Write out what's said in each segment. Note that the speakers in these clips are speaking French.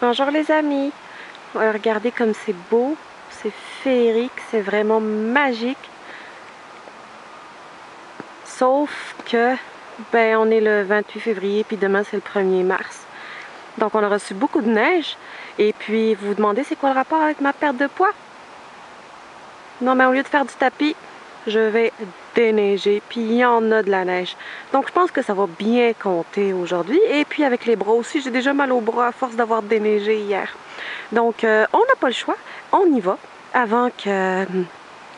Bonjour les amis, regardez comme c'est beau, c'est féerique, c'est vraiment magique. Sauf que, on est le 28 février puis demain c'est le 1er mars. Donc on a reçu beaucoup de neige et puis vous vous demandez c'est quoi le rapport avec ma perte de poids? Non mais au lieu de faire du tapis, je vais déneiger, puis il y en a de la neige. Donc je pense que ça va bien compter aujourd'hui. Et puis avec les bras aussi, j'ai déjà mal aux bras à force d'avoir déneigé hier. Donc on n'a pas le choix, on y va avant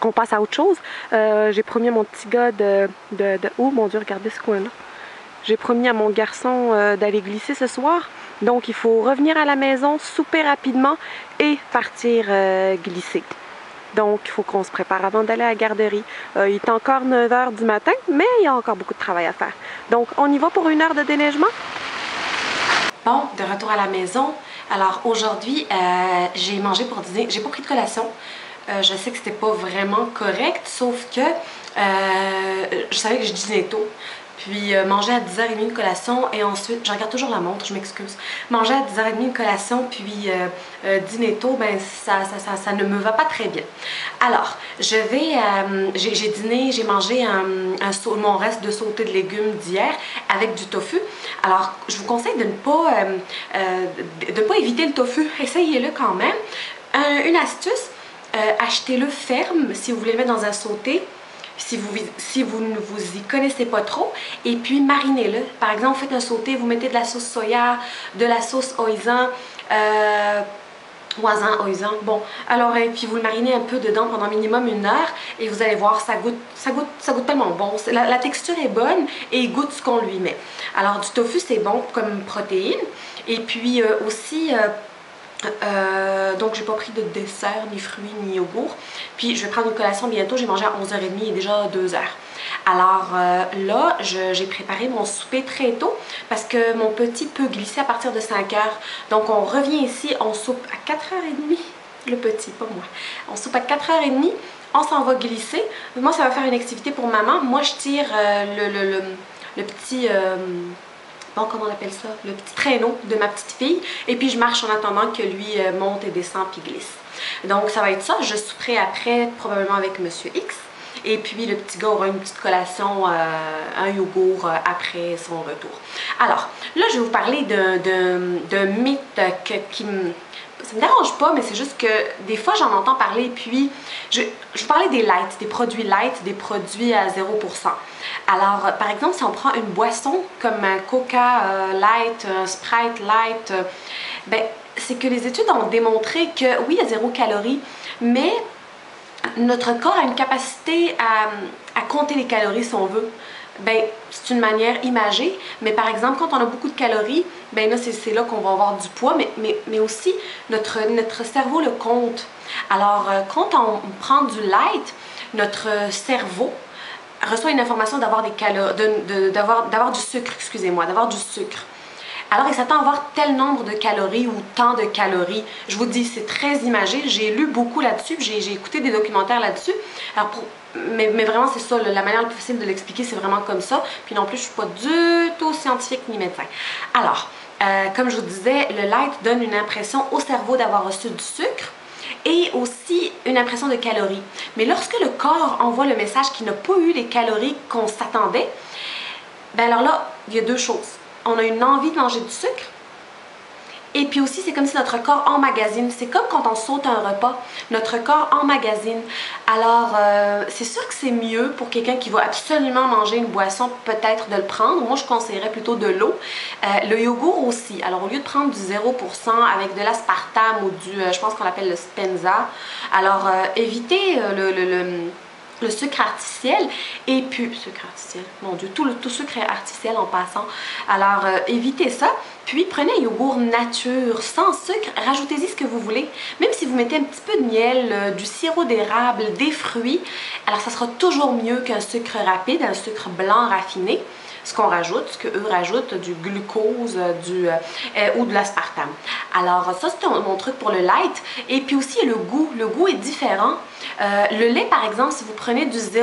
qu'on passe à autre chose. J'ai promis à mon petit gars Oh mon Dieu, regardez ce coin-là. J'ai promis à mon garçon d'aller glisser ce soir. Donc il faut revenir à la maison, souper rapidement et partir glisser. Donc, il faut qu'on se prépare avant d'aller à la garderie. Il est encore 9 h du matin, mais il y a encore beaucoup de travail à faire. Donc, on y va pour 1 heure de déneigement? Bon, de retour à la maison. Alors, aujourd'hui, j'ai mangé pour dîner. J'ai pas pris de collation. Je sais que c'était pas vraiment correct, sauf que je savais que je dînais tôt. Puis manger à 10h30 de collation et ensuite, je regarde toujours la montre, je m'excuse. Manger à 10h30 de collation puis dîner tôt, ça ne me va pas très bien. Alors, j'ai dîné, j'ai mangé mon reste de sauté de légumes d'hier avec du tofu. Alors, je vous conseille de ne pas éviter le tofu, essayez-le quand même. Une astuce, achetez-le ferme si vous voulez le mettre dans un sauté. Si vous ne vous y connaissez pas trop, et puis marinez-le. Par exemple, vous faites un sauté, vous mettez de la sauce soya, de la sauce hoisin, bon, alors, et puis vous le marinez un peu dedans pendant minimum 1 heure, et vous allez voir, ça goûte tellement bon. La texture est bonne, et il goûte ce qu'on lui met. Alors, du tofu, c'est bon comme protéine, et puis aussi... donc j'ai pas pris de dessert, ni fruits, ni yogourt. Puis je vais prendre une collation bientôt, j'ai mangé à 11h30, il est déjà 2h. Alors là, j'ai préparé mon souper très tôt parce que mon petit peut glisser à partir de 5h. Donc on revient ici, on soupe à 4h30, le petit, pas moi. On soupe à 4h30, on s'en va glisser. Moi ça va faire une activité pour maman. Moi je tire le petit... bon, comment on appelle ça? Le petit traîneau de ma petite fille. Et puis je marche en attendant que lui monte et descend puis glisse. Donc ça va être ça. Je souperai après, probablement avec Monsieur X. Et puis le petit gars aura une petite collation, un yogourt après son retour. Alors, là je vais vous parler d'un mythe qui me... Ça me dérange pas, mais c'est juste que des fois j'en entends parler, puis je vous parlais des light, des produits light, des produits à 0%. Alors, par exemple, si on prend une boisson comme un Coca light, un Sprite light, c'est que les études ont démontré que oui, il y a 0 calories, mais notre corps a une capacité à compter les calories si on veut. C'est une manière imagée, mais par exemple, quand on a beaucoup de calories, là, c'est là qu'on va avoir du poids, mais aussi notre cerveau le compte. Alors, quand on prend du light, notre cerveau reçoit une information d'avoir des calories, d'avoir du sucre, excusez-moi, d'avoir du sucre. Alors, il s'attend à avoir tel nombre de calories ou tant de calories. Je vous dis, c'est très imagé. J'ai lu beaucoup là-dessus, j'ai écouté des documentaires là-dessus. Alors, mais vraiment, c'est ça, la manière la plus facile de l'expliquer, c'est vraiment comme ça. Puis non plus, je ne suis pas du tout scientifique ni médecin. Alors, comme je vous disais, le light donne une impression au cerveau d'avoir reçu du sucre et aussi une impression de calories. Mais lorsque le corps envoie le message qu'il n'a pas eu les calories qu'on s'attendait, alors là, il y a 2 choses. On a une envie de manger du sucre. Et puis aussi, c'est comme si notre corps emmagasine. C'est comme quand on saute un repas. Notre corps emmagasine. Alors, c'est sûr que c'est mieux pour quelqu'un qui va absolument manger une boisson, peut-être de le prendre. Moi, je conseillerais plutôt de l'eau. Le yogourt aussi. Alors, au lieu de prendre du 0% avec de l'aspartame ou je pense qu'on l'appelle le Spenza. Alors, évitez le sucre artificiel et puis sucre artificiel, mon Dieu, tout sucre est artificiel en passant. Alors évitez ça, puis prenez un yogourt nature sans sucre, rajoutez-y ce que vous voulez, même si vous mettez un petit peu de miel, du sirop d'érable, des fruits, alors ça sera toujours mieux qu'un sucre rapide, un sucre blanc raffiné. Ce qu'on rajoute, ce qu'eux rajoutent, du glucose ou de l'aspartame. Alors ça, c'est mon truc pour le light. Et puis aussi, le goût. Le goût est différent. Le lait, par exemple, si vous prenez du 0%,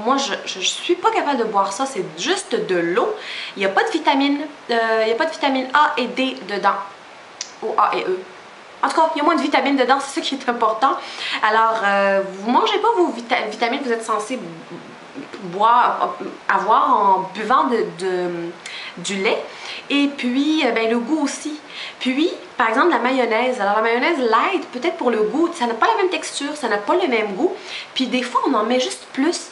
moi, je suis pas capable de boire ça. C'est juste de l'eau. Il n'y a pas de vitamine. Il n'y a pas de vitamine A et D dedans. au A et E. En tout cas, il y a moins de vitamines dedans, c'est ça qui est important. Alors, vous ne mangez pas vos vitamines que vous êtes censé avoir en buvant du lait. Et puis, ben, le goût aussi. Puis, par exemple, la mayonnaise. Alors, la mayonnaise light, peut-être pour le goût, ça n'a pas la même texture, ça n'a pas le même goût. Puis, des fois, on en met juste plus.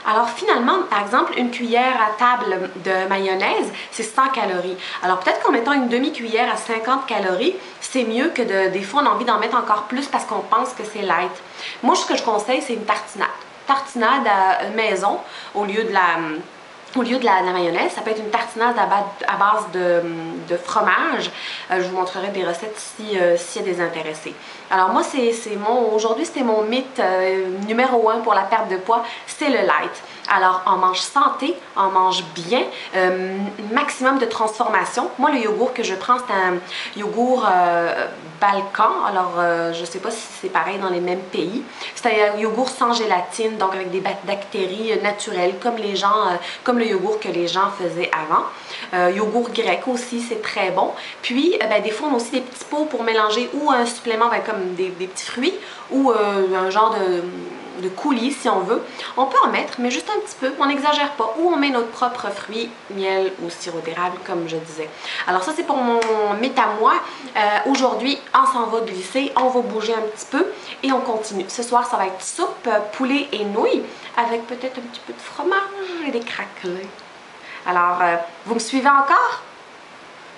Alors finalement, par exemple, une cuillère à table de mayonnaise, c'est 100 calories. Alors peut-être qu'en mettant une demi-cuillère à 50 calories, c'est mieux que des fois on a envie d'en mettre encore plus parce qu'on pense que c'est light. Moi, ce que je conseille, c'est une tartinade. Tartinade à maison au lieu de la mayonnaise. Ça peut être une tartinade à base de fromage. Je vous montrerai des recettes s'il y a des intéressés. Alors moi, aujourd'hui, c'était mon mythe numéro 1 pour la perte de poids, c'est le light. Alors, on mange santé, on mange bien, maximum de transformation. Moi, le yogourt que je prends, c'est un yogourt Balkan. Alors, je ne sais pas si c'est pareil dans les mêmes pays. C'est un yogourt sans gélatine, donc avec des bactéries naturelles, comme le yogourt que les gens faisaient avant. Yogourt grec aussi, c'est très bon. Puis, ben, des fois, on a aussi des petits pots pour mélanger ou un supplément, ben, comme des petits fruits ou un genre de coulis si on veut. On peut en mettre, mais juste un petit peu, on n'exagère pas. Ou on met notre propre fruit, miel ou sirop d'érable, comme je disais. Alors ça, c'est pour mon mythe à moi. Aujourd'hui, on s'en va glisser, on va bouger un petit peu et on continue. Ce soir, ça va être soupe, poulet et nouilles avec peut-être un petit peu de fromage et des craquelins. Alors, vous me suivez encore?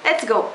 Let's go!